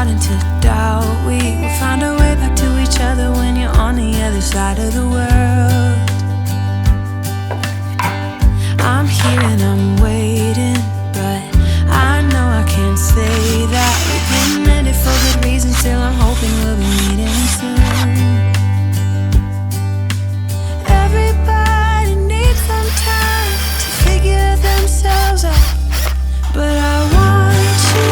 starting to doubt we will find our way back to each other when you're on the other side of the world. I'm here and I'm waiting, but I know I can't say that we didn't end it for good reason. Still I'm hoping we'll be meeting soon. Everybody needs some time to figure themselves out, but I want you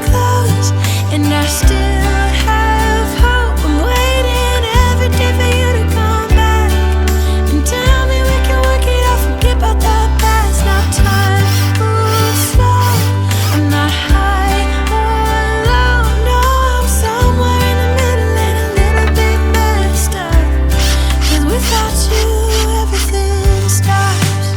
close, and I still have hope. I'm waiting every day for you to come back and tell me we can work it out, forget about the past. Now time moves slow, I'm not high or low, no, I'm somewhere in the middle and a little bit messed up, 'cause without you everything stops.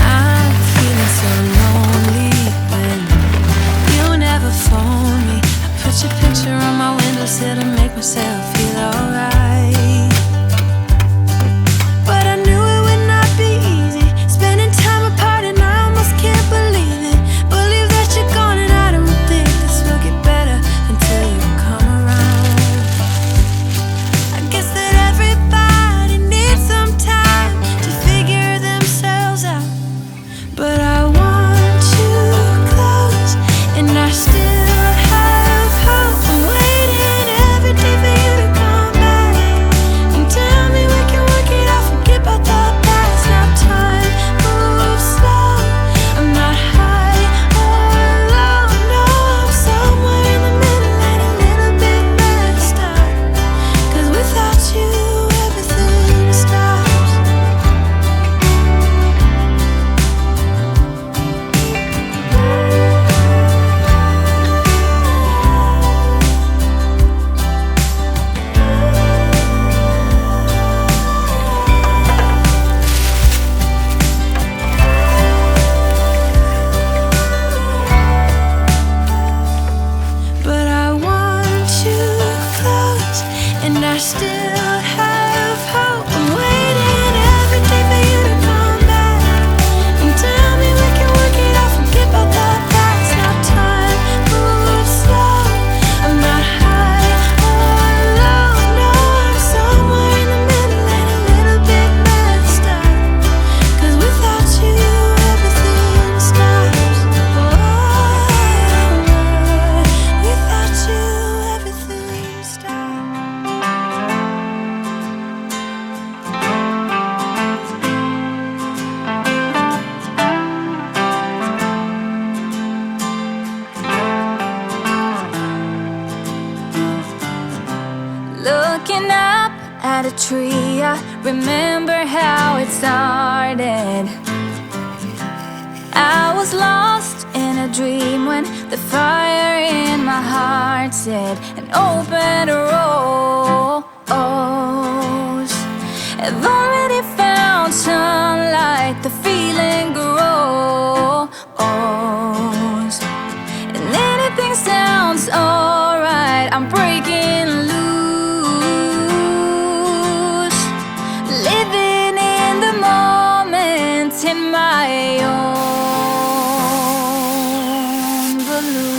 I'm feeling so lonely when you never phone me. I put your picture on my windowsill to make myself feel alright, but I knew it would not be easy, spending time apart, and I almost can't believe it. Believe that you're gone, and I don't think this will get better until you come around. I guess that everybody needs some time to figure themselves out, but I want you close, and I still have hope. I'm waiting every day for you to come back and tell me we can work it out, forget about the past. Now time moves slow, I'm not high or low, no, I'm somewhere in the middle and a little bit messed up, 'cause without you everything stops. But I want you close, and I still have hope. I'm waiting every day for you to come back and tell me we can work it out, forget about the past. Now time moves slow, I'm not high or low, no, I'm somewhere in the middle and a little bit messed up, 'cause without you everything stops. Without you everything stops. Looking up at a tree, I remember how it started. I was lost in a dream when the fire in my heart said an open rose. I've already found sunlight, the feeling grows, and anything sounds alright. I'm breaking loose, living in the moment in my own balloon.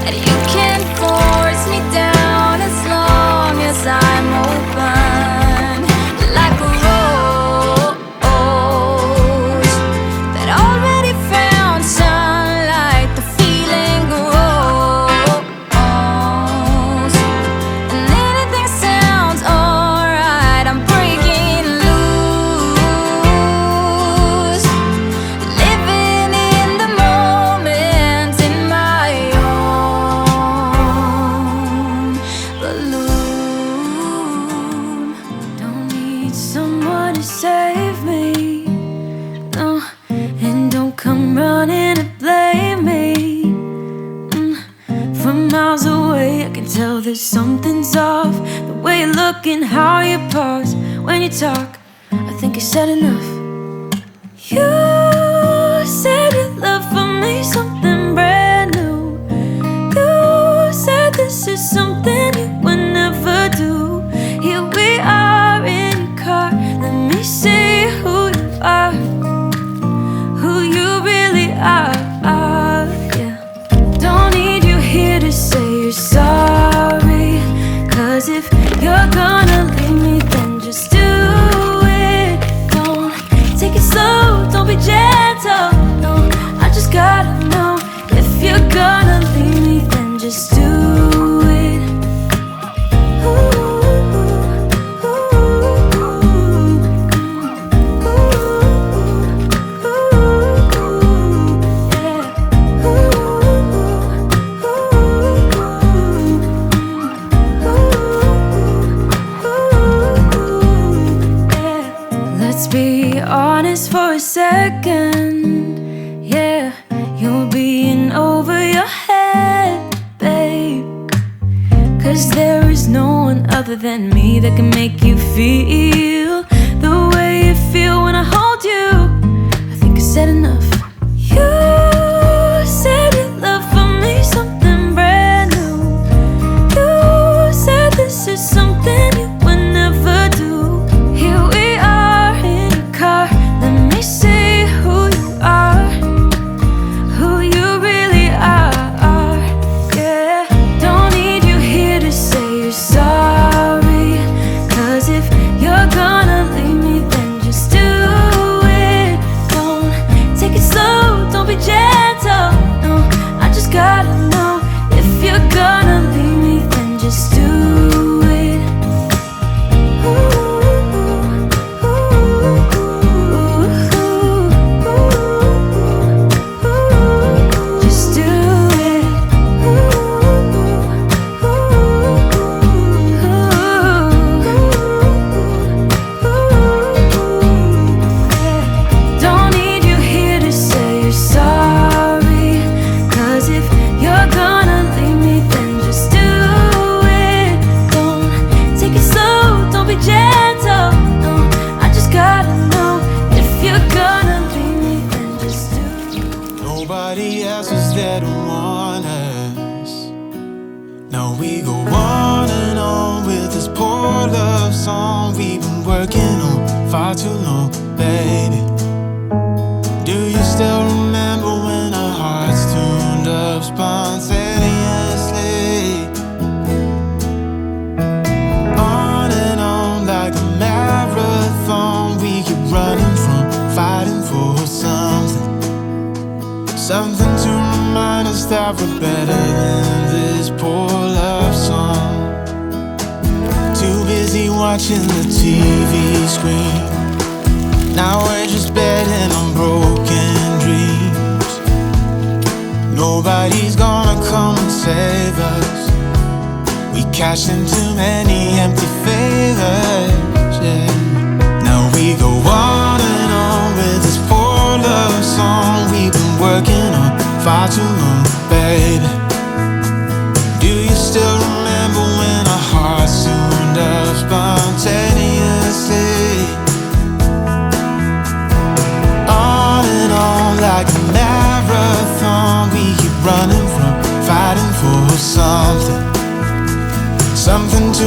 and you can't force me down as long as I'm open, like a rose that already found sunlight. The feeling grows, and anything sounds alright. I'm breaking loose, living in the moment in my own balloon. Don't need someone to save me, no, and don't come running to blame me. From miles away I can tell that something's off. The way you look and how you pause when you talk, I think you said enough. You said your love for me something brand new. You said this is something you would never do. Here we are in your car, let me see who you are, who you really are, yeah. Don't need you here to say you're sorry, 'cause if you're gonna leave me, then just do it. Don't take it slow, don't be gentle, no, I just gotta know. If you're gonna leave me, then just do it. Let's be honest for a second, yeah. You're being over your head, babe, 'cause there is no one other than me that can make you feel the way you feel when I hold you. I think I said enough. You said your love for me something brand new. You said this is something you would never do. Here we are in your car, let me see who you are, who you really are, yeah. Don't need you here to say you're sorry, 'cause if you're gonna leave me, then just do it. Don't take it slow, don't be gentle, no, I just gotta know. If you're gonna leave me, then just do it. Just do it. Don't need you here to say you're sorry, 'cause if you're gonna leave me, then just do it. Don't take it slow, don't be gentle, no, I just gotta know. If you're gonna leave me, then just do it. Nobody else was there to warn us. Now we go on and on with this poor love song we've been working on far too long, baby. Do you still remember when our hearts tuned up spontaneously? On and on like a marathon, we keep running from fighting for something. Something to remind us that we're better than this poor love song. Too busy watching the TV screen, now we're just betting on broken dreams. Nobody's gonna come and save us. We cash in too many empty favors, yeah. Now we go on and on with this poor love song we've been working on far too long, baby. Do you still remember when our hearts tuned up spontaneously? On and on like a marathon, we keep running from fighting for something. Something to